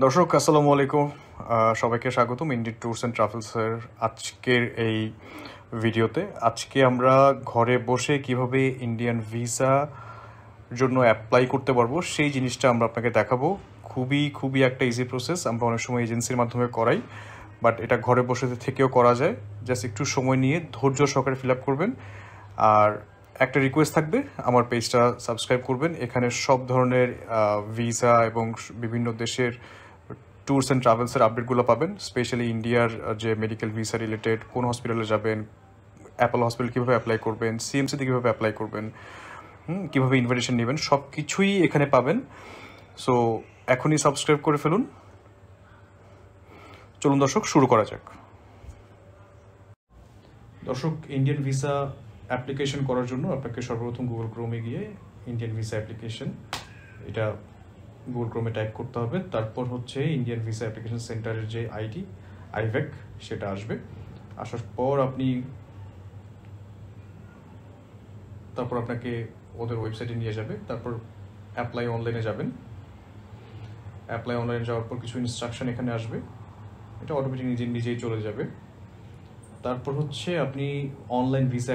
দর্শক আসসালামু আলাইকুম, সবাইকে স্বাগতম ইন্ডিয়ান ট্যুরস অ্যান্ড ট্রাভেলসের আজকের এই ভিডিওতে। আজকে আমরা ঘরে বসে কিভাবে ইন্ডিয়ান ভিসা জন্য অ্যাপ্লাই করতে পারবো সেই জিনিসটা আমরা আপনাকে দেখাবো। খুবই একটা ইজি প্রসেস। আমরা অনেক সময় এজেন্সির মাধ্যমে করাই, বাট এটা ঘরে বসে থেকেও করা যায়। জাস্ট একটু সময় নিয়ে ধৈর্য সহকারে ফিল আপ করবেন। আর একটা রিকোয়েস্ট থাকবে, আমার পেজটা সাবস্ক্রাইব করবেন। এখানে সব ধরনের ভিসা এবং বিভিন্ন দেশের ট্যুরস অ্যান্ড ট্রাভেলসের আপডেটগুলো পাবেন। স্পেশালি ইন্ডিয়ার যে মেডিকেল ভিসা রিলেটেড, কোন হসপিটালে যাবেন, অ্যাপোলো হসপিটাল কীভাবে অ্যাপ্লাই করবেন, সিএমসিতে কীভাবে অ্যাপ্লাই করবেন, কীভাবে ইনভিটেশন নেবেন, সব কিছুই এখানে পাবেন। সো এখনই সাবস্ক্রাইব করে ফেলুন। চলুন দর্শক, শুরু করা যাক। দর্শক, ইন্ডিয়ান ভিসা অ্যাপ্লিকেশন করার জন্য আপনাকে সর্বপ্রথম গুগল ক্রোমে গিয়ে ইন্ডিয়ান ভিসা অ্যাপ্লিকেশন এটা গুগল ক্রোমে টাইপ করতে হবে। তারপর হচ্ছে ইন্ডিয়ান ভিসা অ্যাপ্লিকেশন সেন্টারের যে আইডি আইভেক সেটা আসবে। আসার পর তারপর আপনাকে ওদের ওয়েবসাইটে নিয়ে যাবে। তারপর অ্যাপ্লাই অনলাইনে যাবেন। অ্যাপ্লাই অনলাইনে যাওয়ার পর কিছু ইনস্ট্রাকশন এখানে আসবে, এটা অটোমেটিক নিজেই চলে যাবে। তারপর হচ্ছে আপনি অনলাইন ভিসা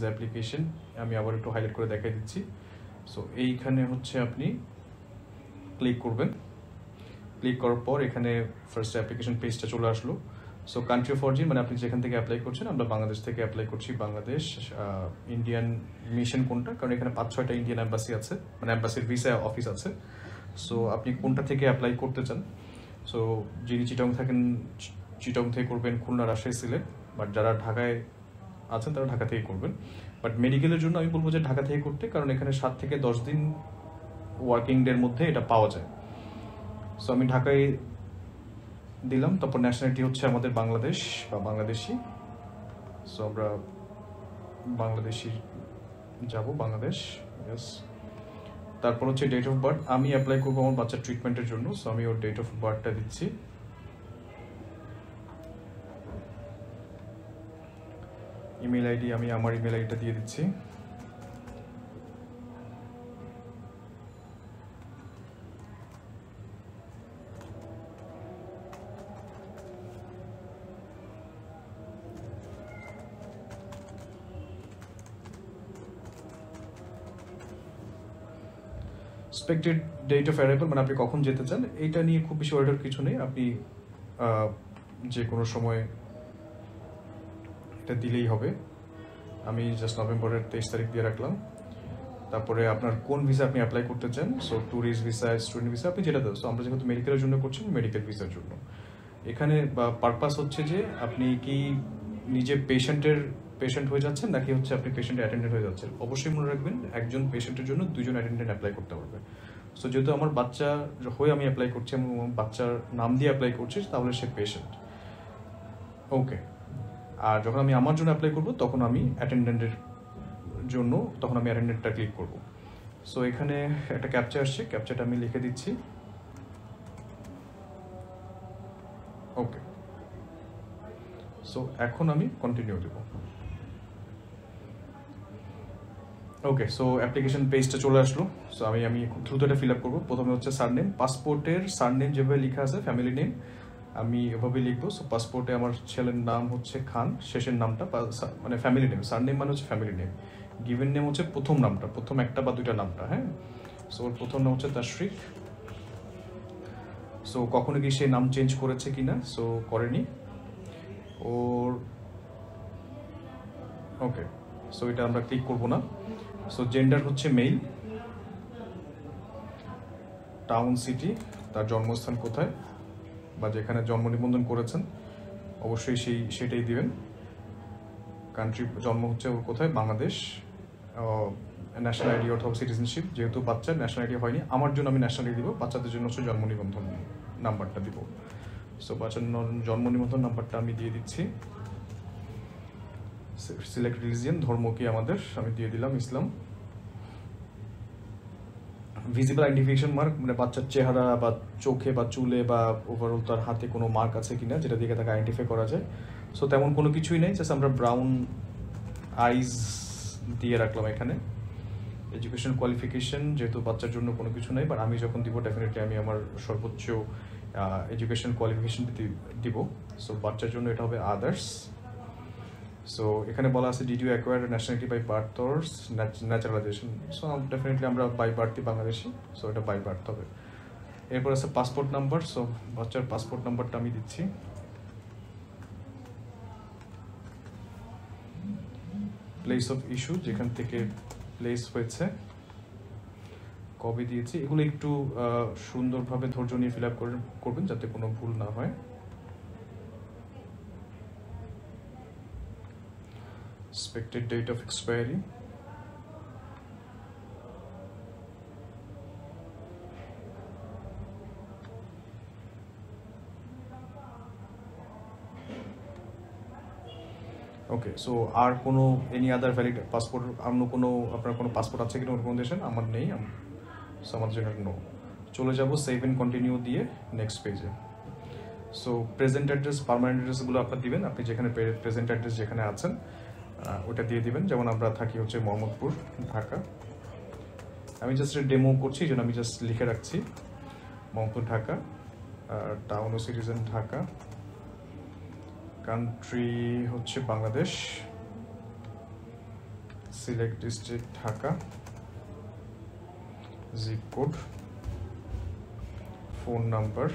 অ্যাপ্লিকেশন আমি আবার একটু হাইলাইট করে দেখাই দিচ্ছি। সো এইখানে হচ্ছে আপনি ক্লিক করবেন। ক্লিক করার পর এখানে ফার্স্ট অ্যাপ্লিকেশন পেজটা চলে আসলো। সো কান্ট্রি অফ অরিজিন মানে আপনি যেখান থেকে অ্যাপ্লাই করছেন, আমরা বাংলাদেশ থেকে অ্যাপ্লাই করছি। বাংলাদেশ ইন্ডিয়ান মিশন কোনটা, কারণ এখানে 5-6টা ইন্ডিয়ান অ্যাম্বাসি আছে, মানে অ্যাম্বাসির ভিসা অফিস আছে। সো আপনি কোনটা থেকে অ্যাপ্লাই করতে চান। সো যিনি চিটং থাকেন চিটং থেকে করবেন, খুলনা, রাজশাহী, সিলেট। বাট যারা ঢাকায় আছেন তারা ঢাকা থেকে করবেন। বাট মেডিকেলের জন্য আমি বলবো যে ঢাকা থেকে করতে, কারণ এখানে 7 থেকে 10 দিন ওয়ার্কিং ডের মধ্যে এটা পাওয়া যায়। সো আমি ঢাকায় দিলাম। তারপর ন্যাশনালিটি হচ্ছে আমাদের বাংলাদেশ বা বাংলাদেশি। সো আমরা বাংলাদেশি যাব, বাংলাদেশ। ইয়েস। তারপর হচ্ছে ডেট অফ বার্থ। আমি অ্যাপ্লাই করবো আমার বাচ্চার ট্রিটমেন্টের জন্য। সো আমি ওর ডেট অফ বার্থটা দিচ্ছি। ইমেল আইডি, আমি আমার ইমেল আইডিটা দিয়ে দিচ্ছি। এক্সপেক্টেড ডেট অফ অ্যারাইভাল মানে আপনি কখন যেতে চান, এইটা নিয়ে খুব বেশি অর্ডার কিছু নেই। আপনি যে কোনো সময় এটা দিলেই হবে। আমি জাস্ট নভেম্বরের 23 তারিখ দিয়ে রাখলাম। তারপরে আপনার কোন ভিসা আপনি অ্যাপ্লাই করতে চান। So tourist visa, student visa, আপনি যেটা দেন। সো আমরা যেহেতু মেডিকেলের জন্য করছি, মেডিকেল ভিসার জন্য। এখানে পারপাস হচ্ছে যে আপনি কি নিজে পেশেন্ট হয়ে যাচ্ছেন, নাকি হচ্ছে আপনি পেশেন্টের অ্যাটেন্ডেন্ট হয়ে যাচ্ছেন। অবশ্যই মনে রাখবেন, একজন পেশেন্টের জন্য 2জন অ্যাটেন্ডেন্ট অ্যাপ্লাই করতে পারবে। সো যেহেতু আমার বাচ্চা হয়ে আমি অ্যাপ্লাই করছি, আমি বাচ্চার নাম দিয়ে অ্যাপ্লাই করছি, তাহলে সে পেশেন্ট। ওকে। আর যখন আমি আমার জন্য অ্যাপ্লাই করবো, তখন আমি অ্যাটেন্ডেন্টের জন্য আমি অ্যাটেন্ডেন্টটা ক্লিক করব। সো এখানে একটা ক্যাপচা আসছে, ক্যাপচাটা আমি লিখে দিচ্ছি। ওকে। সো এখন আমি কন্টিনিউ দেব। ওকে। সো অ্যাপ্লিকেশন পেজটা চলে আসলো। সো আমি খুব দ্রুত এটা ফিল আপ করবো। প্রথমে হচ্ছে সারনেম, পাসপোর্টের সারনেম যেভাবে লেখা আছে ফ্যামিলি নেম, আমি এভাবে লিখবো। সো পাসপোর্টে আমার ছেলের নাম হচ্ছে খান, শেষের নামটা মানে ফ্যামিলি নেম। সারনেম মানে হচ্ছে ফ্যামিলি নেম। গিভেন নেম হচ্ছে প্রথম নামটা, প্রথম একটা বা দুইটা নামটা। হ্যাঁ। সো ওর প্রথম নাম হচ্ছে তাশরিক। সো কখনো কি সে নাম চেঞ্জ করেছে কিনা, সো করেনি ওর। ওকে। সো এটা আমরা ক্লিক করবো না। সো জেন্ডার হচ্ছে মেল। টাউন, সিটি, তার জন্মস্থান কোথায় বা যেখানে জন্ম নিবন্ধন করেছেন অবশ্যই সেটাই দিবেন। কান্ট্রি, জন্ম হচ্ছে ওর কোথায়, বাংলাদেশ। ন্যাশনাল আইডি অথবা সিটিজেনশিপ, যেহেতু বাচ্চার ন্যাশনাল আইডি হয়নি, আমার জন্য আমি ন্যাশনাল আইডি দিব, বাচ্চাদের জন্য হচ্ছে জন্ম নিবন্ধন নাম্বারটা দিব। সো বাচ্চার জন্ম নিবন্ধন নাম্বারটা আমি দিয়ে দিচ্ছি। সিলেক্ট রিলিজিয়ন, ধর্ম কি আমাদের, আমি দিয়ে দিলাম ইসলাম। ভিজিবল আইডেন্টিফিকেশন মার্ক মানে বাচ্চার চেহারা বা চোখে বা চুলে বা ওভারঅল তার হাতে কোনো মার্ক আছে কিনা, যেটা দিয়ে তাকে আইডেন্টিফাই করা যায়। সো তেমন কোনো কিছুই নেই, জাস্ট আমরা ব্রাউন আইজ দিয়ে রাখলাম এখানে। এডুকেশন কোয়ালিফিকেশন যেহেতু বাচ্চার জন্য কোনো কিছু নেই, বাট আমি যখন দিব ডেফিনেটলি আমি আমার সর্বোচ্চ এডুকেশন কোয়ালিফিকেশন দিব। সো বাচ্চার জন্য এটা হবে আদার্স। সো এখানে বলা আছে did you acquire nationality by birth or naturalization. So definitely আমরা বাই বার্থই বাংলাদেশি, সো এটা বাই বার্থ হবে। এরপর আছে পাসপোর্ট নাম্বার। সো বাচ্চার পাসপোর্ট নাম্বারটা আমি দিচ্ছি। প্লেস অফ ইস্যু, যেখান থেকে প্লেস হয়েছে, কবে দিয়েছি, এগুলো একটু সুন্দরভাবে ধৈর্য নিয়ে ফিল আপ করবেন যাতে কোনো ভুল না হয়। Expected date of expiry, okay. So আর কোনো এনি আদার ভ্যালিড পাসপোর্ট, অন্য কোনো আপনার কোনো পাসপোর্ট আছে কিনা কোনো দেশের? আমার নেই, সো আমাদের জন্য নো। চলে যাব সেভ এন্ড কন্টিনিউ দিয়ে নেক্সট পেজে। সো প্রেজেন্ট অ্যাড্রেস, পার্মানেন্ট অ্যাড্রেসগুলো আপনার দিবেন, আপনি যেখানে প্রেজেন্ট অ্যাড্রেস যেখানে আছেন ওটা দিয়ে দিবেন। যেমন আমরা থাকি হচ্ছে মোহাম্মদপুর, ঢাকা। আমি জাস্ট ডেমো করছি, এই জন্য আমি জাস্ট লিখে রাখছি মোহাম্মদপুর, ঢাকা। টাউন ও সিটিজেন ঢাকা, কান্ট্রি হচ্ছে Bangladesh, select district Dhaka, zip code, phone number,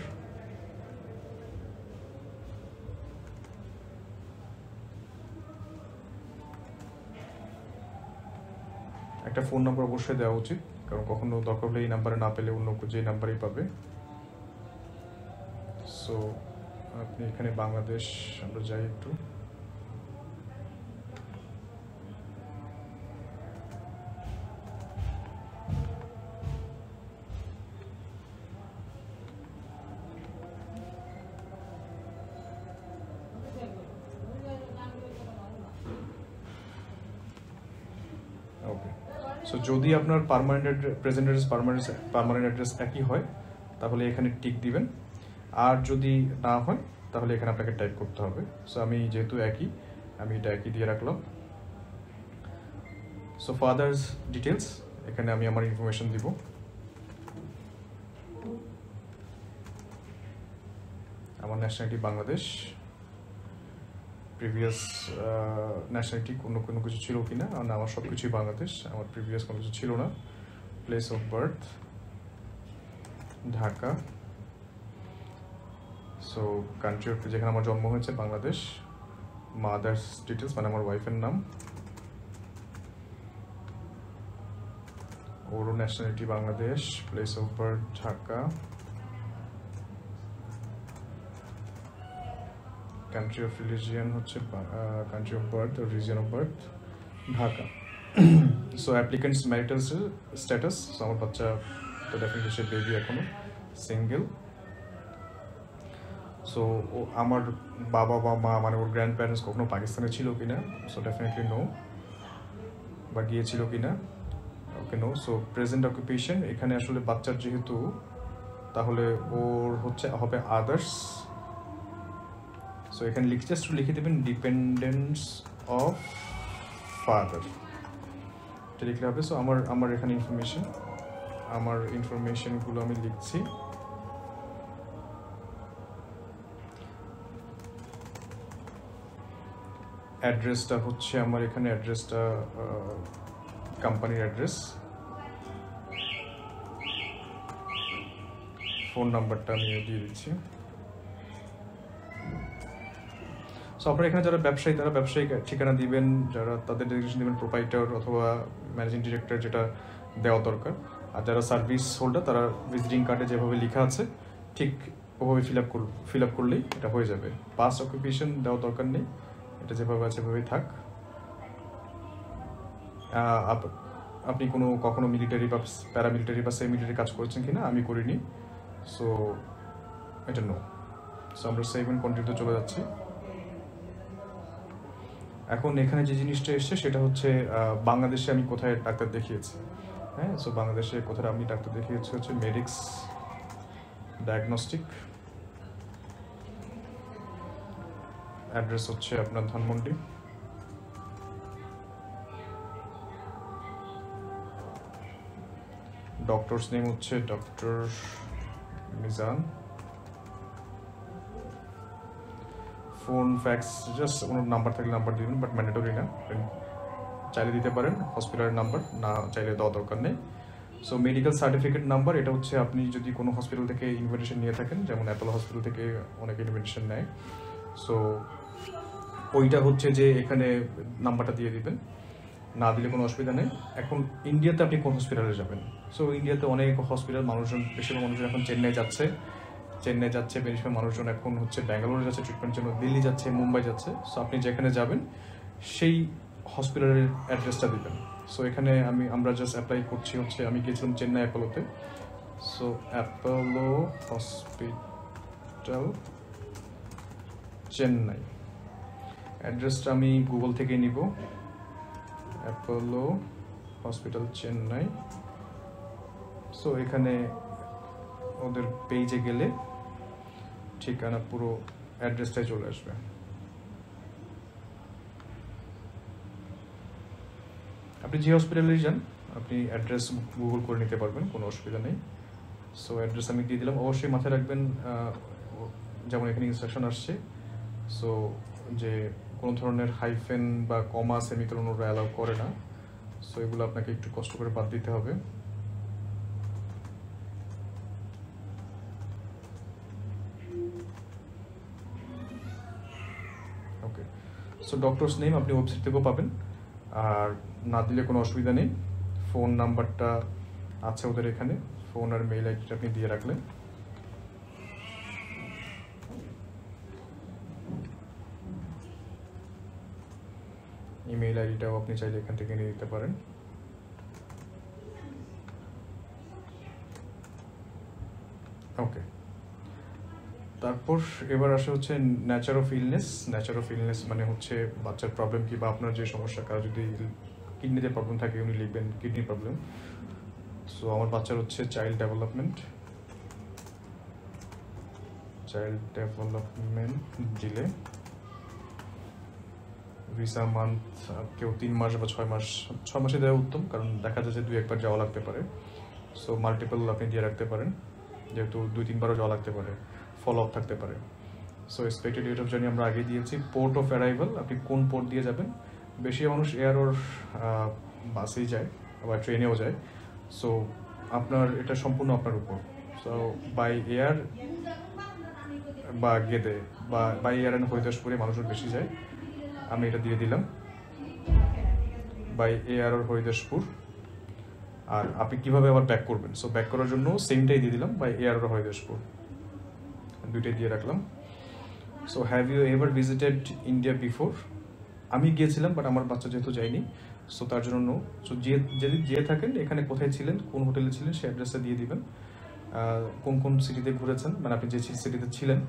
একটা ফোন নাম্বার অবশ্যই দেওয়া উচিত, কারণ কখনো দরকার হলে এই নাম্বারে না পেলে অন্য যে নাম্বারই পাবে। সো আপনি এখানে বাংলাদেশ, আমরা যাই একটু, ওকে। সো যদি আপনার permanent present address permanent address একই হয় তাহলে এখানে টিক দিবেন, আর যদি না হয় তাহলে এখানে আপনাকে টাইপ করতে হবে। সো আমি যেহেতু একই, আমি এটা একই দিয়ে রাখলাম। সো ফাদার্স ডিটেলস, এখানে আমি আমার ইনফরমেশন দিব। আমার ন্যাশনালিটি বাংলাদেশ, প্রিভিয়াস ন্যাশনালিটি কোনো কিছু ছিল কিনা, আমার সব কিছুই বাংলাদেশ, আমার প্রিভিয়াস কোনো কিছু ছিল না। Place of birth Dhaka, so country যেখানে আমার জন্ম হয়েছে বাংলাদেশ। মাদার্স ডিটেলস মানে আমার ওয়াইফের নাম, ওরও nationality Bangladesh, place of birth Dhaka, country of religion হচ্ছে কান্ট্রি অফ বার্থ ও region of birth Dhaka. So applicants marital status, আমার বাচ্চা তো ডেফিনেটলি সে বেবি এখনো, সিঙ্গেল। সো আমার বাবা বা মা মানে ওর গ্র্যান্ড প্যারেন্টস কখনো পাকিস্তানে ছিল কিনা? So definitely no. বা গিয়েছিল কিনা? Okay, no. So present occupation, এখানে আসলে বাচ্চার যেহেতু, তাহলে ওর হচ্ছে হবে আদার্স। সো এখানে জাস্ট লিখে দেবেন ডিপেন্ডেন্স অফ ফাদার, এটা লিখলে হবে। সো আমার এখানে ইনফরমেশনগুলো আমি লিখছি। অ্যাড্রেসটা হচ্ছে আমার এখানে অ্যাড্রেসটা কোম্পানির অ্যাড্রেস, ফোন নাম্বারটা আমি দিয়ে দিচ্ছি। সো আপনারা এখানে যারা ব্যবসায়ী তারা ব্যবসায়িক ঠিকানা দিবেন, যারা তাদের ডেজিগনেশন দিবেন প্রোপাইটার অথবা ম্যানেজিং ডিরেক্টর, যেটা দেওয়া দরকার। আর যারা সার্ভিস হোল্ডার তারা ভিজিটিং কার্ডে যেভাবে লেখা আছে ঠিক ওভাবে ফিল আপ করলেই এটা হয়ে যাবে। পাস্ট অকুপেশন দেওয়া দরকার নেই, এটা যেভাবে আছে সেভাবেই থাক। আপনি কখনো মিলিটারি বা প্যারামিলিটারি বা সেমি মিলিটারি কাজ করেছেন কিনা? আমি করিনি, সো এটা নো। সো আমরা সেভ এন্ড কন্টিনিউতে চলে যাচ্ছি। এখন এখানে যে জিনিসটা এসছে সেটা হচ্ছে বাংলাদেশে আমি কোথায় ডাক্তার দেখিয়েছি। হ্যাঁ, সো বাংলাদেশে কোথায় আমি ডাক্তার দেখিয়েছি হচ্ছে মেডিক্স ডায়াগনস্টিক, অ্যাড্রেস হচ্ছে আপনার ধানমন্ডি। ডক্টরস নেম হচ্ছে doctor Mizan. Phone fax just কোনো নাম্বার থাকলে নাম্বার দিবেন, বাট ম্যান্ডেটরি না, চাইলে দিতে পারেন। হসপিটালের নাম্বার না চাইলে দেওয়া দরকার নেই। সো মেডিকেল সার্টিফিকেট নাম্বার, এটা হচ্ছে আপনি যদি কোনো হসপিটাল থেকে ইনভিটেশন নিয়ে থাকেন, যেমন অ্যাপোলো হসপিটাল থেকে অনেকে ইনভিটেশন নেয়, সো ওইটা হচ্ছে যে এখানে নাম্বারটা দিয়ে দিবেন, না দিলে কোনো অসুবিধা নেই। এখন ইন্ডিয়াতে আপনি কোন হসপিটালে যাবেন? সো ইন্ডিয়াতে অনেক হসপিটাল, মানুষজন বেশিরভাগ মানুষজন এখন চেন্নাই যাচ্ছে, বেশিরভাগ মানুষজন এখন হচ্ছে ব্যাঙ্গালোরে যাচ্ছে ট্রিটমেন্টের জন্য, দিল্লি যাচ্ছে, মুম্বাই যাচ্ছে। সো আপনি যেখানে যাবেন সেই হসপিটালের অ্যাড্রেসটা দিবেন। সো এখানে আমরা জাস্ট অ্যাপ্লাই করছি হচ্ছে, আমি গিয়েছিলাম চেন্নাই অ্যাপোলোতে। সো অ্যাপোলো হসপিটাল চেন্নাই, অ্যাড্রেসটা আমি গুগল থেকে নিব, অ্যাপোলো হসপিটাল চেন্নাই। সো এখানে ওদের পেজে গেলে ঠিকানা পুরো অ্যাড্রেসটাই চলে আসবে। আপনি যে হসপিটালেই যান আপনি অ্যাড্রেস গুগল করে নিতে পারবেন, কোনো অসুবিধা নেই। সো অ্যাড্রেস আমি দিয়ে দিলাম। অবশ্যই মাথায় রাখবেন, যেমন এখানে ইনস্ট্রাকশন আসছে, সো যে কোনো ধরনের হাইফেন বা কমা সেমিকোলন ওরা অ্যালাউ করে না। সো এগুলো আপনাকে একটু কষ্ট করে বাদ দিতে হবে। ওকে, সো ডক্টরস নেম আপনি ওয়েবসাইট থেকেও পাবেন, আর না দিলে কোনো অসুবিধা নেই। ফোন নাম্বারটা আছে ওদের এখানে, ফোন আর মেইল আইডিটা আপনি দিয়ে রাখলেন। ইমেইল আইডিটাও আপনি চাইলে এখান থেকে নিয়ে নিতে পারেন। ওকে, তারপর এবার আসে হচ্ছে nature of illness. Nature of illness মানে হচ্ছে বাচ্চার প্রবলেম কি, বা আপনার যে সমস্যা, কারো যদি কিডনিতে প্রবলেম থাকে উনি লিখবেন কিডনি প্রবলেম। সো আমার বাচ্চার হচ্ছে চাইল্ড ডেভেলপমেন্ট দিলে ভিসা মান্থ কেউ 3 মাস বা 6 মাস, 6 মাসে দেওয়া উত্তম, কারণ দেখা যায় যে 2-1 বার যাওয়া লাগতে পারে। সো মাল্টিপল আপনি দিয়ে রাখতে পারেন, যেহেতু 2-3 বারও যাওয়া লাগতে পারে, ফলো আপ থাকতে পারে। So expected date of journey আমরা আগে দিয়েছি। পোর্ট অফ অ্যারাইভাল, আপনি কোন পোর্ট দিয়ে যাবেন। বেশি মানুষ এয়ার ওর বাসেই যায় বা ট্রেনেও যায়। সো আপনার এটা সম্পূর্ণ আপনার উপর। সো বাই এয়ার বা গেদে বা বাই এয়ার অ্যান্ড হরিদাসপুরে মানুষজন বেশি যায়, আমি এটা দিয়ে দিলাম বাই এয়ার আর হরিদাসপুর। আর আপনি কিভাবে আবার ব্যাক করবেন, সো ব্যাক করার জন্য সেমটাই দিয়ে দিলাম বাই এয়ার আর হরিদাসপুর, দুইটাই দিয়ে রাখলাম। So have you ever visited India before? আমি গিয়েছিলাম, বাট আমার বাচ্চা যেহেতু যায়নি, সো তার জন্য নো। সো যদি যেয়ে থাকেন এখানে কোথায় ছিলেন, কোন হোটেলে ছিলেন সেই অ্যাড্রেসটা দিয়ে দিবেন। কোন কোন সিটিতে ঘুরেছেন, মানে আপনি যে সিটিতে ছিলেন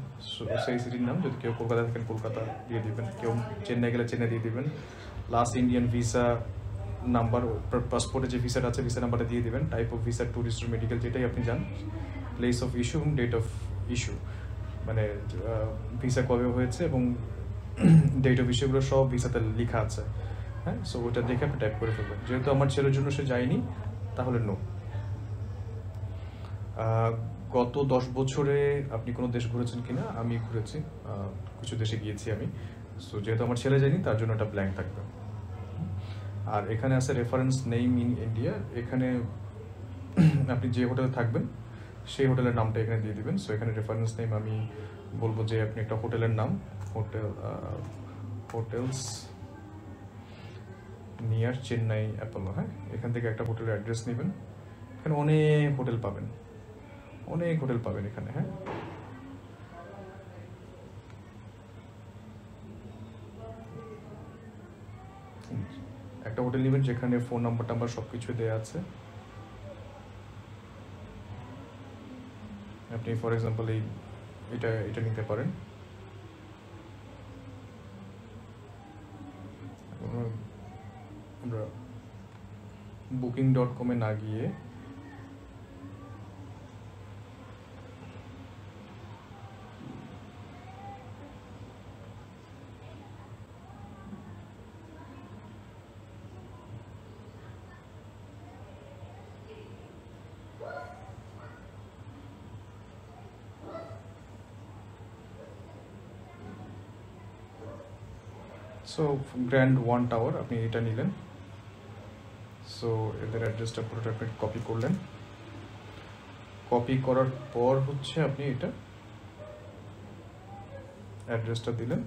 সেই সিটির নাম। যদি কেউ কলকাতা থাকেন কলকাতা দিয়ে দিবেন, কেউ চেন্নাই গেলে চেন্নাই দিয়ে দিবেন। লাস্ট ইন্ডিয়ান ভিসা নাম্বার, পাসপোর্টে যে ভিসাটা আছে ভিসা নাম্বারটা দিয়ে দিবেন। Type of visa, tourist, medical, যেটাই আপনি যান। প্লেস অফ ইস্যু এবং ডেট অফ ইস্যু, মানে ভিসা কবে হয়েছে এবং ডেট অফ ইস্যুগুলো সব ভিসাতে লেখা আছে। হ্যাঁ, সো ওটা দেখে আপনি টাইপ করে ফেলবেন। যেহেতু আমার ছেলের জন্য সে যায়নি, তাহলে নো। গত 10 বছরে আপনি কোনো দেশ ঘুরেছেন কিনা? আমি ঘুরেছি, কিছু দেশে গিয়েছি আমি। সো যেহেতু আমার ছেলে যায়নি তার জন্য এটা ব্ল্যাঙ্ক থাকবে। আর এখানে আছে রেফারেন্স নেম ইন ইন্ডিয়া, এখানে আপনি যে হোটেলে থাকবেন সেই হোটেলের নামটা এখানে দিয়ে দিবেন। সো এখানে রেফারেন্স নেম আমি বলবো যে আপনি একটা হোটেলের নাম, হোটেলস নিয়ার চেন্নাই অ্যাপোলো। হ্যাঁ, এখান থেকে একটা হোটেলের অ্যাড্রেস নেবেন। এখানে অনেক হোটেল পাবেন, অনেক হোটেল পাবেন এখানে। হ্যাঁ, একটা হোটেল নেবেন যেখানে ফোন নাম্বার টাম্বার সব কিছু দেওয়া আছে। আপনি ফর এক্সাম্পল এটা নিতে পারেন। আমরা booking.com-এ না গিয়ে সো গ্র্যান্ড 1 টাওয়ার আপনি এটা নিলেন। সো এদের অ্যাড্রেসটা পুরোটা আপনি কপি করলেন। কপি করার পর হচ্ছে আপনি এটা অ্যাড্রেসটা দিলেন।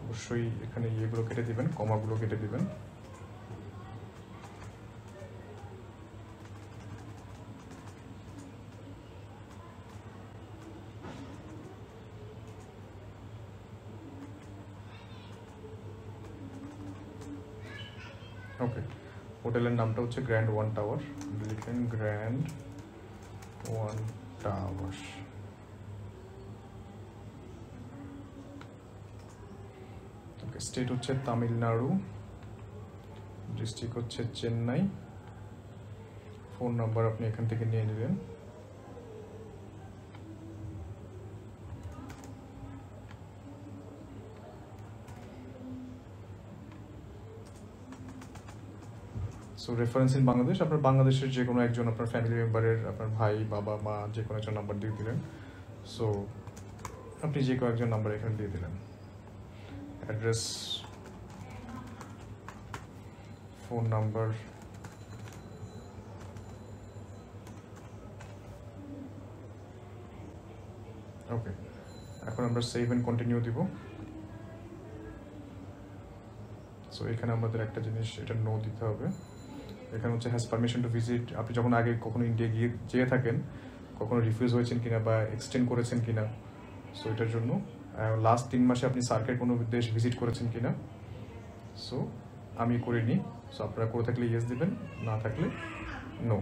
অবশ্যই এখানে ইয়েগুলো কেটে দিবেন, কমাগুলো কেটে দিবেন। ওকে, হোটেলের নামটা হচ্ছে গ্র্যান্ড 1 টাওয়ার, লিখেন গ্র্যান্ড 1 টাওয়ার। ওকে, স্টেট হচ্ছে তামিলনাড়ু, ডিস্ট্রিক্ট হচ্ছে চেন্নাই, ফোন নাম্বার আপনি এখান থেকে নিয়ে নেবেন। সো রেফারেন্স ইন বাংলাদেশ, আপনার বাংলাদেশের যে কোনো একজন আপনার ফ্যামিলি মেম্বারের, আপনার ভাই, বাবা, মা, যে কোনো একজন নাম্বার দিয়ে দিলেন। সো আপনি যে কোনো একজন নাম্বার এখানে দিয়ে দিলেন। অ্যাড্রেস, ফোন নাম্বার, ওকে। এখন আমরা সেভ এন্ড কন্টিনিউ দিব। সো এখানে আমাদের একটা জিনিস, এটা নো দিতে হবে। এখানে হচ্ছে হ্যাজ পারমিশন টু ভিজিট, আপনি যখন আগে কখনো ইন্ডিয়া যেয়ে থাকেন, কখনো রিফিউজ হয়েছেন কিনা বা এক্সটেন্ড করেছেন কিনা, সো এটার জন্য লাস্ট 3 মাসে আপনি সার্কের কোনো দেশ ভিজিট করেছেন কিনা। সো আমি করিনি, সো আপনারা করে থাকলে ইয়েস দিবেন, না থাকলে নো।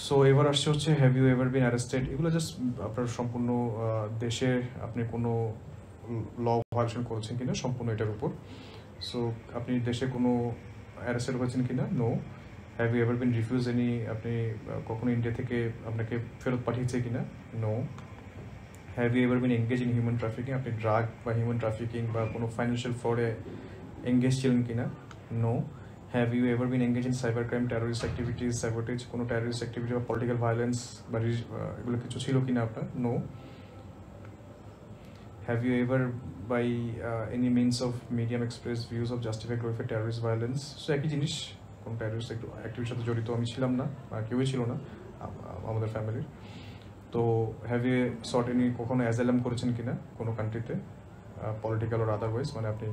সো এবার আসছে হচ্ছে have you ever been arrested. এগুলো জাস্ট আপনার সম্পূর্ণ দেশে আপনি কোনো ল ভায়োলেশন করেছেন কিনা, সম্পূর্ণ এটার উপর। সো আপনি দেশে কোনো অ্যারেস্টেড হয়েছেন কিনা, no. Have you ever been refuse any, আপনি কখনো ইন্ডিয়া থেকে আপনাকে ফেরত পাঠিয়েছে কিনা, no. Have you ever been engage in human trafficking, আপনি ড্রাগ বা হিউম্যান ট্রাফিকিং বা কোনো ফাইন্যান্সিয়াল ফ্রডে এঙ্গেজ ছিলেন কিনা, no. Have you ever been engage in cyber crime, terrorist activities, sabotage, কোনো টেরোরিস্ট অ্যাক্টিভিটি বা পলিটিক্যাল ভায়োলেন্স বা এগুলো কিছু ছিল কিনা আপনার, no. Have you ever by any means of medium express views of justify glorify terrorist violence. So একই জিনিস, কোনো টেরোরিস্ট অ্যাক্টিভিটির সাথে জড়িত আমি ছিলাম না, বা কেউই ছিল না আমাদের ফ্যামিলির। তো হ্যাভ ইউ সট এনি, কখনো অ্যাজাইলাম করেছেন কিনা কোনো কান্ট্রিতে, পলিটিক্যাল ওর আদারওয়াইজ, মানে আপনি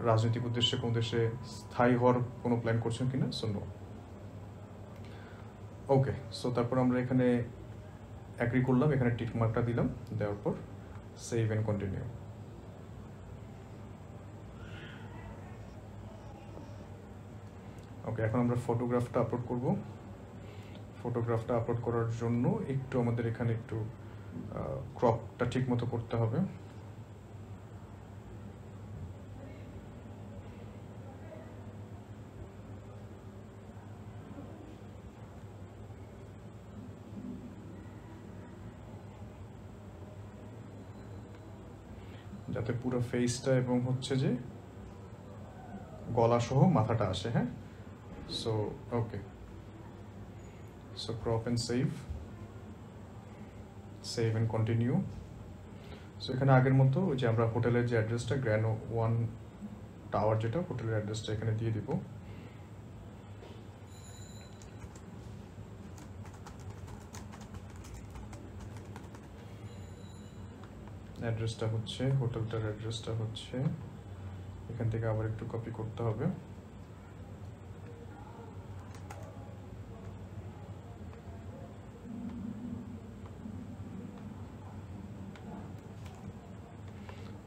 রাজনৈতিক উদ্দেশ্যে কোনো দেশে স্থায়ী হওয়ার কোনো প্ল্যান করছেন কিনা, সো নো। ওকে, সো তারপর আমরা এখানে অ্যাগ্রি করলাম, এখানে টিক মার্কটা দিলাম, দেওয়ার পর সেভ এন্ড কন্টিনিউ। ওকে, এখন আমরা ফটোগ্রাফটা আপলোড করব। ফটোগ্রাফটা আপলোড করার জন্য একটু আমাদের এখানে একটু ক্রপটা ঠিক মতো করতে হবে। যাতে পুরো ফেসটা এবং হচ্ছে যে গলা সহ মাথাটা আসে, হ্যাঁ। So okay, so crop and save, save and continue. So এখানে আগের মতো ওই যে আমরা হোটেলের যে অ্যাড্রেসটা, গ্র্যান্ড 1 টাওয়ার, যেটা হোটেলের অ্যাড্রেসটা এখানে দিয়ে দিব। অ্যাড্রেসটা হচ্ছে, হোটেলটার অ্যাড্রেসটা হচ্ছে, এখান থেকে আবার একটু কপি করতে হবে।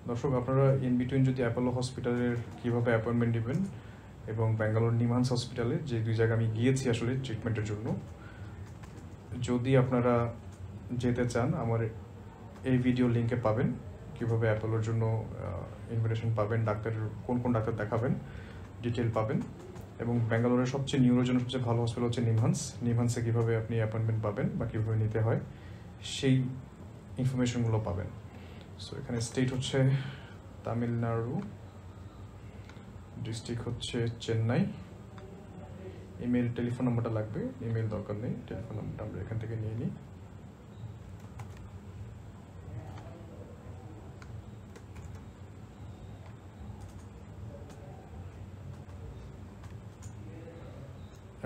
দর্শক, আপনারা ইন বিটুইন যদি অ্যাপোলো হসপিটালের কীভাবে অ্যাপয়েন্টমেন্ট নেবেন এবং ব্যাঙ্গালোর নিমহান্স হসপিটালে, যে 2 জায়গায় আমি গিয়েছি আসলে ট্রিটমেন্টের জন্য, যদি আপনারা যেতে চান, আমার এই ভিডিও লিঙ্কে পাবেন কীভাবে অ্যাপোলোর জন্য ইনভিটেশন পাবেন, ডাক্তারের কোন কোন ডাক্তার দেখাবেন, ডিটেল পাবেন। এবং ব্যাঙ্গালোরের সবচেয়ে নিউরোজন সবচেয়ে ভালো হসপিটাল হচ্ছে নিমহান্স। নিমহান্সে কীভাবে আপনি অ্যাপয়েন্টমেন্ট পাবেন বা কীভাবে নিতে হয়, সেই ইনফরমেশনগুলো পাবেন। সো এখানে স্টেট হচ্ছে তামিলনাড়ু, ডিস্ট্রিক্ট হচ্ছে চেন্নাই, ইমেল, টেলিফোন নাম্বারটা লাগবে, ইমেল দরকার নেই, টেলিফোন নাম্বারটা আমরা এখান থেকে নিয়ে নিই।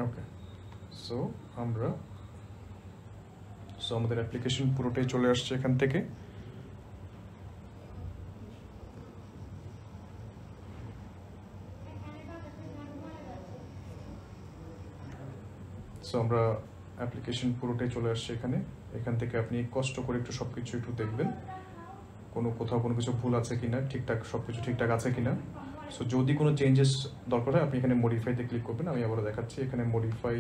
ওকে, সো আমাদের অ্যাপ্লিকেশন পুরোটাই চলে আসছে এখান থেকে। সো আমরা অ্যাপ্লিকেশন পুরোটাই চলে আসছে এখান থেকে আপনি কষ্ট করে একটু সব কিছু একটু দেখবেন, কোথাও কোনো কিছু ভুল আছে কিনা, ঠিকঠাক সব কিছু ঠিকঠাক আছে কিনা। সো যদি কোনো চেঞ্জেস দরকার হয় আপনি এখানে মডিফাইতে ক্লিক করবেন। আমি আবার দেখাচ্ছি, এখানে মডিফাই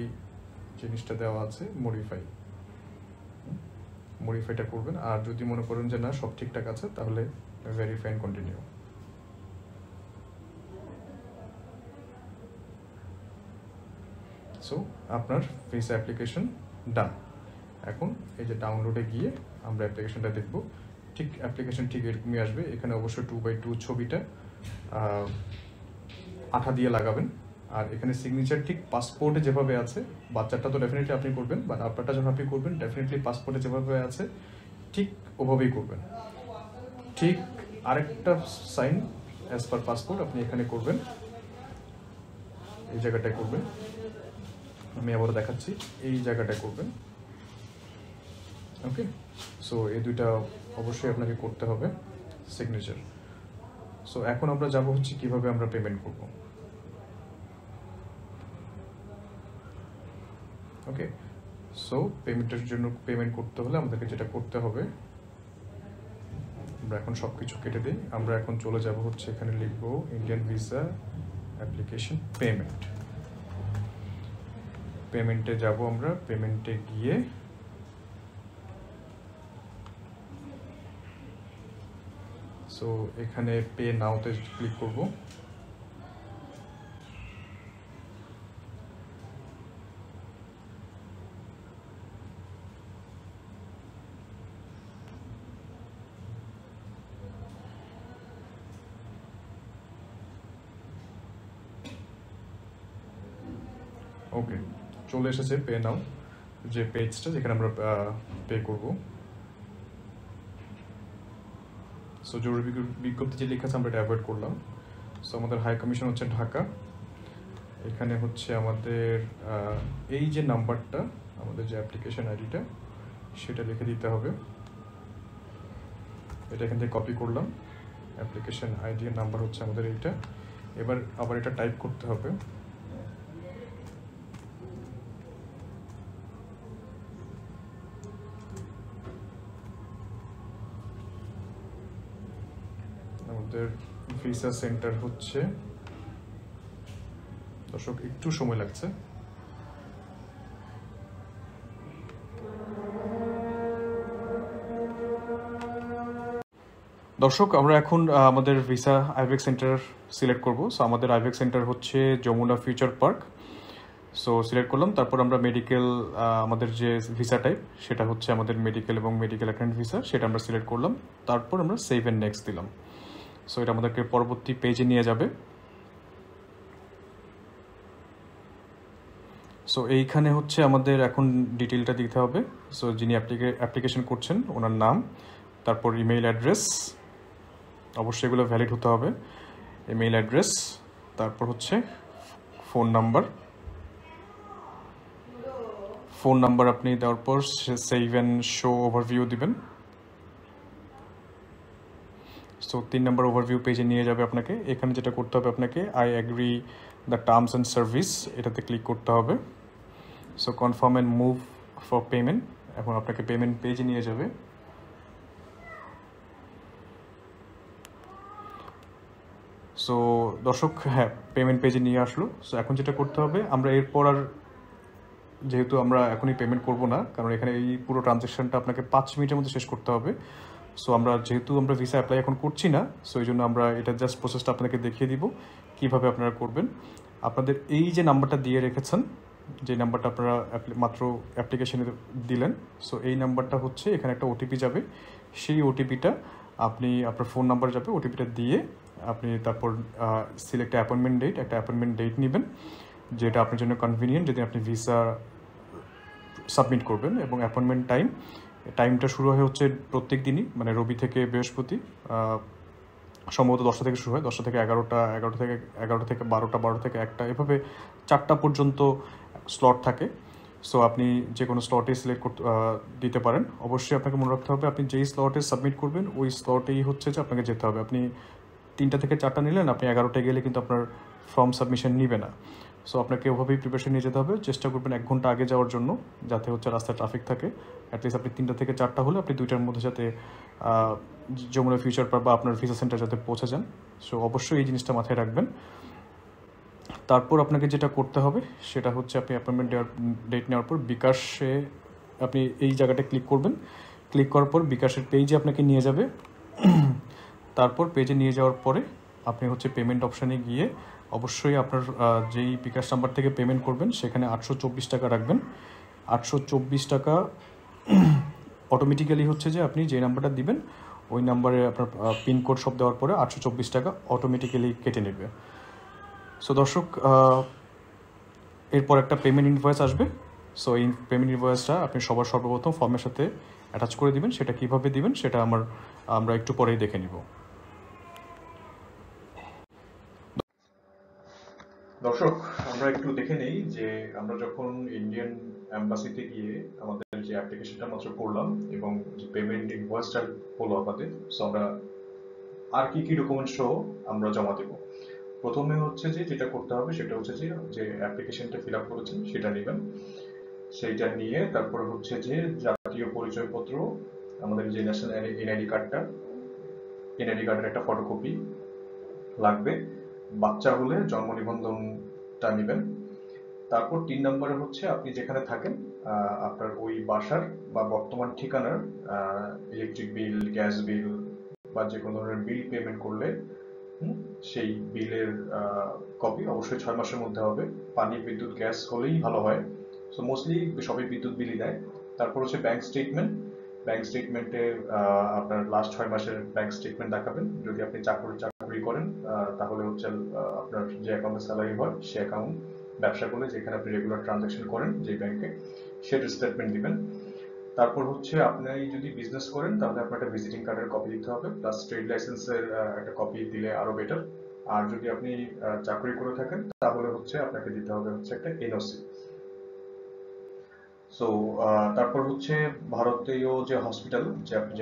জিনিসটা দেওয়া আছে, মডিফাইটা করবেন। আর যদি মনে করেন যে না সব ঠিকঠাক আছে তাহলে ভেরিফাই এন্ড কন্টিনিউ। সো আপনার ভিসা অ্যাপ্লিকেশন ডান। এখন এই যে ডাউনলোডে গিয়ে আমরা অ্যাপ্লিকেশনটা দেখব। ঠিক অ্যাপ্লিকেশন ঠিক এরকমই আসবে। এখানে অবশ্যই 2x2 ছবিটা আঠা দিয়ে লাগাবেন। আর এখানে সিগনেচার ঠিক পাসপোর্টে যেভাবে আছে, বাচ্চাটা তো ডেফিনেটলি আপনি করবেন, বাট আপনারটা যখন আপনি করবেন ডেফিনেটলি পাসপোর্টে যেভাবে আছে ঠিক ওভাবেই করবেন। ঠিক আরেকটা সাইন অ্যাজ পার পাসপোর্ট আপনি এখানে করবেন, এই জায়গাটায় করবেন। আমি আবার দেখাচ্ছি, এই জায়গাটায় করবেন। ওকে, সো এই দুইটা অবশ্যই আপনাকে করতে হবে সিগনেচার। সো এখন আমরা যাব হচ্ছে কিভাবে আমরা পেমেন্ট করব। ওকে, সো পেমেন্টের জন্য পেমেন্ট করতে হলে আমাদেরকে যেটা করতে হবে, আমরা এখন সব কিছু কেটে দিই। আমরা এখন চলে যাব হচ্ছে এখানে লিখব ইন্ডিয়ান ভিসা অ্যাপ্লিকেশন পেমেন্টে যাব। আমরা পেমেন্টে গিয়ে সো এখানে পে নাওতে ক্লিক করব। ওকে, চলে এসেছে পে নাও যে পেজটা, যেখানে আমরা পে করব। সো জরুরি বিজ্ঞপ্তি যে লেখা আছে আমরা এটা অ্যাভয়েড করলাম। সো আমাদের হাই কমিশন হচ্ছে ঢাকা। এখানে হচ্ছে আমাদের এই যে নাম্বারটা, আমাদের যে অ্যাপ্লিকেশন আইডিটা সেটা লিখে দিতে হবে। এটা এখান থেকে কপি করলাম। অ্যাপ্লিকেশন আইডি এর নাম্বার হচ্ছে আমাদের এইটা। এবার আবার এটা টাইপ করতে হবে। আমাদের ভিসা সেন্টার হচ্ছে, দর্শক একটু সময় লাগছে। দর্শক আমরা এখন আমাদের ভিসা আইভেক সেন্টার সিলেক্ট করব। সো আমাদের আইভেক সেন্টার হচ্ছে যমুনা ফিউচার পার্ক। সো সিলেক্ট করলাম। তারপর আমরা মেডিকেল, আমাদের যে ভিসা টাইপ সেটা হচ্ছে আমাদের মেডিকেল এবং মেডিকেল অ্যাটেন্ড ভিসা, সেটা আমরা সিলেক্ট করলাম। তারপর আমরা সেভ এন্ড নেক্সট দিলাম। সো এটা আমাদেরকে পরবর্তী পেজে নিয়ে যাবে। সো এইখানে হচ্ছে আমাদের এখন ডিটেলটা দিতে হবে। সো যিনি অ্যাপ্লিকেশন করছেন ওনার নাম, তারপর ইমেইল অ্যাড্রেস, অবশ্যই এগুলো ভ্যালিড হতে হবে। ইমেইল অ্যাড্রেস, তারপর হচ্ছে ফোন নাম্বার আপনি দেওয়ার পর সেভ অ্যান্ড শো ওভারভিউ দিবেন। সো 3 নম্বর ওভারভিউ পেজে নিয়ে যাবে আপনাকে। এখানে যেটা করতে হবে আপনাকে I agree the terms and service, এটাতে ক্লিক করতে হবে। So confirm and move for payment, এখন আপনাকে পেমেন্ট পেজে নিয়ে যাবে। সো দর্শক, হ্যাঁ পেমেন্ট পেজে নিয়ে আসলো। সো এখন যেটা করতে হবে, আমরা এরপর আর যেহেতু আমরা এখনই পেমেন্ট করব না, কারণ এখানে এই পুরো ট্রানজ্যাকশনটা আপনাকে 5 মিনিটের মধ্যে শেষ করতে হবে। সো যেহেতু আমরা ভিসা অ্যাপ্লাই এখন করছি না, সো এই জন্য আমরা এটা জাস্ট প্রসেসটা আপনাকে দেখিয়ে দিব কিভাবে আপনারা করবেন। আপনাদের এই যে নাম্বারটা দিয়ে রেখেছেন, যে নাম্বারটা আপনারা মাত্র অ্যাপ্লিকেশনে দিলেন, সো এই নাম্বারটা হচ্ছে এখানে একটা ওটিপি যাবে। সেই ওটিপিটা আপনি আপনার ফোন নাম্বার যাবে, ওটিপিটা দিয়ে আপনি তারপর সিলেক্ট একটা অ্যাপয়েন্টমেন্ট ডেট নেবেন, যেটা আপনার জন্য কনভিনিয়েন্ট, যেদিন আপনি ভিসা সাবমিট করবেন। এবং অ্যাপয়েন্টমেন্ট টাইমটা শুরু হয় হচ্ছে প্রত্যেক দিনই, মানে রবি থেকে বৃহস্পতি, সম্ভবত 10টা থেকে শুরু হয়, 10টা থেকে 11টা, 11টা থেকে 12টা, 12টা থেকে 1টা, এভাবে 4টা পর্যন্ত স্লট থাকে। সো আপনি যে কোনো স্লটে সিলেক্ট করতে দিতে পারেন। অবশ্যই আপনাকে মনে রাখতে হবে আপনি যেই স্লটে সাবমিট করবেন ওই স্লটেই হচ্ছে যে আপনাকে যেতে হবে। আপনি 3টা থেকে 4টা নিলেন, আপনি 11টায় গেলে কিন্তু আপনার ফর্ম সাবমিশন নিবে না। সো আপনাকে ওভাবেই প্রিপারেশন নিয়ে যেতে হবে। চেষ্টা করবেন 1 ঘন্টা আগে যাওয়ার জন্য, যাতে হচ্ছে রাস্তায় ট্রাফিক থাকে। অ্যাটলিস্ট আপনি 3টা থেকে 4টা হলে আপনি 2টার মধ্যে যাতে যমুনা ফিউচার পার্ক বা আপনার ভিসা সেন্টার যাতে পৌঁছে যান। সো অবশ্যই এই জিনিসটা মাথায় রাখবেন। তারপর আপনাকে যেটা করতে হবে সেটা হচ্ছে আপনি অ্যাপয়েন্টমেন্ট ডেট নেওয়ার পর বিকাশে আপনি এই জায়গাটা ক্লিক করবেন। ক্লিক করার পর বিকাশের পেজে আপনাকে নিয়ে যাবে। তারপর পেজে নিয়ে যাওয়ার পরে আপনি হচ্ছে পেমেন্ট অপশানে গিয়ে অবশ্যই আপনার যেই বিকাশ নাম্বার থেকে পেমেন্ট করবেন সেখানে 824 টাকা রাখবেন। 824 টাকা অটোমেটিক্যালি হচ্ছে যে আপনি যে নাম্বারটা দিবেন ওই নাম্বারে আপনার পিনকোড সব দেওয়ার পরে 824 টাকা অটোমেটিক্যালি কেটে নেবে। সো দর্শক, এরপর একটা পেমেন্ট ইনভয়েস আসবে। সো এই পেমেন্ট ইনভয়েসটা আপনি সবার সর্বপ্রথম ফর্মের সাথে অ্যাটাচ করে দিবেন। সেটা কিভাবে দিবেন সেটা আমরা একটু পরেই দেখে নিব। দর্শক, আমরা একটু দেখে নেই যে আমরা যখন ইন্ডিয়ান এম্বাসিতে গিয়ে আমাদের যে অ্যাপ্লিকেশনটা মাত্র করলাম এবং যে পেমেন্ট ইনভয়েসটা হলো আমাদের, সো আমরা আর কি কি ডকুমেন্টস সহ আমরা জমা দেব। প্রথমে হচ্ছে যে যেটা করতে হবে সেটা হচ্ছে যে অ্যাপ্লিকেশনটা ফিল আপ করেছেন সেটা নেবেন। সেইটা নিয়ে তারপর হচ্ছে যে জাতীয় পরিচয়পত্র, আমাদের যে ন্যাশনাল এনআইডি কার্ডের একটা ফটোকপি লাগবে। বাচ্চা হলে জন্ম নিবন্ধনটা নেবেন। তারপর 3 নম্বরে হচ্ছে আপনি যেখানে থাকেন আপনার ওই বাসার বা বর্তমান ঠিকানার ইলেকট্রিক বিল, গ্যাস বিল বা যে কোনো ধরনের বিল পেমেন্ট করলে সেই বিলের কপি অবশ্যই 6 মাসের মধ্যে হবে। পানি, বিদ্যুৎ, গ্যাস হলেই ভালো হয়। সো মোস্টলি সবাই বিদ্যুৎ বিলই দেয়। তারপর হচ্ছে ব্যাংক স্টেটমেন্টে আপনার লাস্ট 6 মাসের ব্যাংক স্টেটমেন্ট দেখাবেন। যদি আপনি চাকরি করেন তাহলে হচ্ছে আপনার যে অ্যাকাউন্টে স্যালারি হয় সে অ্যাকাউন্ট, ব্যবসা করলে যেখানে আপনি রেগুলার ট্রানজাকশন করেন যে ব্যাংকে, সেটার স্টেটমেন্ট দিবেন। তারপর হচ্ছে আপনি যদি বিজনেস করেন তাহলে আপনার একটা ভিজিটিং কার্ডের কপি দিতে হবে, প্লাস ট্রেড লাইসেন্সের একটা কপি দিলে আরো বেটার। আর যদি আপনি চাকরি করে থাকেন তাহলে হচ্ছে আপনাকে দিতে হবে হচ্ছে একটা এনওসি। সো তারপর হচ্ছে ভারতীয় যে হসপিটাল, যে আপনি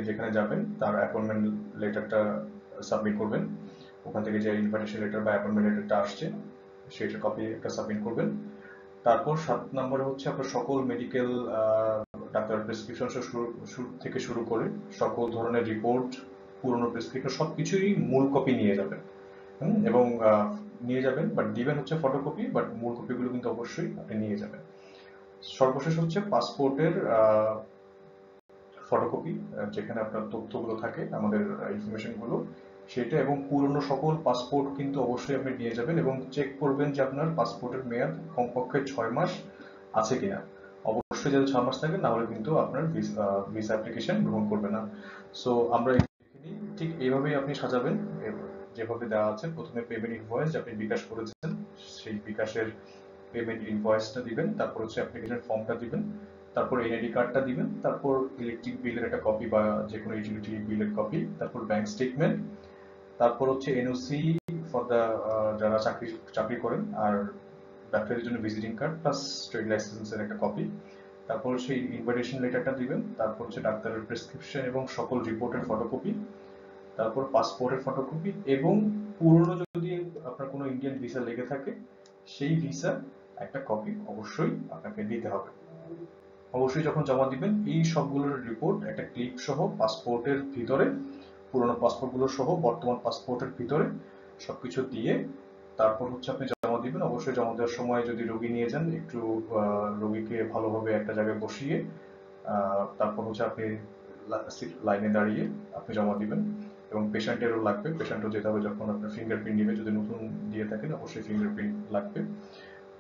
যেখানে যাবেন তার অ্যাপয়েন্টমেন্ট লেটারটা সাবমিট করবেন। ওখান থেকে যে ইনভাইটেশন লেটার বা অ্যাপয়েন্টমেন্ট লেটারটা আসছে সেটার কপি একটা সাবমিট করবেন। তারপর 7 নম্বরে হচ্ছে আপনার সকল মেডিকেল ডাক্তার প্রেসক্রিপশন থেকে শুরু করে সকল ধরনের রিপোর্ট, পুরনো প্রেসক্রিপশন সবকিছুই মূল কপি নিয়ে যাবেন। এবং নিয়ে যাবেন, বাট দিবেন হচ্ছে ফটোকপি, বাট মূল কপিগুলো কিন্তু অবশ্যই আপনি নিয়ে যাবেন। সর্বশেষ হচ্ছে পাসপোর্টের ফটোকপি, যেখানে আপনার তথ্যগুলো থাকে, আমাদের ইনফরমেশনগুলো সেটা, এবং পুরনো সকল পাসপোর্ট কিন্তু অবশ্যই আপনি নিয়ে যাবেন এবং চেক করবেন যে আপনার পাসপোর্টের মেয়াদ কমপক্ষে 6 মাস আছে কিনা। অবশ্যই যদি 6 মাস থাকে না হলে কিন্তু আপনার ভিসা অ্যাপ্লিকেশন গ্রহণ করবে না। সো আমরা ঠিক এইভাবেই আপনি সাজাবেন যেভাবে দেওয়া আছে। প্রথমে পেমেন্ট ইনভয়েস আপনি বিকাশ করেছেন, সেই বিকাশের পেমেন্ট ইনভয়েসটা দিবেন। তারপর হচ্ছে অ্যাপ্লিকেশন ফর্মটা দিবেন। তারপর এনআইডি কার্ডটা দিবেন। তারপর ইলেকট্রিক বিলের একটা কপি বা যে কোনো ইউটিলিটি বিলের কপি। তারপর ব্যাংক স্টেটমেন্ট। তারপর হচ্ছে এনওসি ফর দ্য যারা চাকরি করেন, আর ব্যবসায়ীদের জন্য ভিজিটিং কার্ড প্লাস ট্রেড লাইসেন্সের একটা কপি। তারপর সেই ইনভাইটেশন লেটারটা দিবেন। তারপর হচ্ছে ডাক্তারের প্রেসক্রিপশন এবং সকল রিপোর্টের ফটোকপি। তারপর পাসপোর্টের ফটোকপি, এবং পুরনো যদি আপনার কোনো ইন্ডিয়ান ভিসা লেগে থাকে সেই ভিসা একটা কপি অবশ্যই আপনাকে দিতে হবে। অবশ্যই যখন জমা দিবেন এই সবগুলোর রিপোর্ট একটা ক্লিপ সহ পাসপোর্টের ভিতরে, পুরনো পাসপোর্টগুলো সহ বর্তমান পাসপোর্টের ভিতরে সবকিছু দিয়ে তারপর হচ্ছে আপনি জমা দিবেন। অবশ্যই জমা দেওয়ার সময় যদি রোগী নিয়ে যান একটু রোগীকে ভালোভাবে একটা জায়গায় বসিয়ে তারপর হচ্ছে আপনি লাইনে দাঁড়িয়ে আপনি জমা দিবেন। এবং পেশেন্টেরও লাগবে, পেশেন্টও যেতে হবে যখন আপনার ফিঙ্গারপ্রিন্ট নেবে, যদি নতুন দিয়ে থাকেন অবশ্যই ফিঙ্গারপ্রিন্ট লাগবে।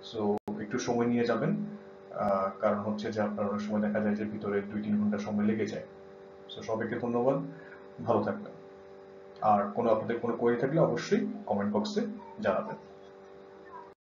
সো একটু সময় নিয়ে যাবেন, কারণ হচ্ছে যে আপনার অনেক সময় দেখা যায় যে ভিতরে 2-3 ঘন্টা সময় লেগে যায়। সো সবাইকে ধন্যবাদ, ভালো থাকবেন। আর আপনাদের কোনো কোয়েরি থাকলে অবশ্যই কমেন্ট বক্সে জানাবেন।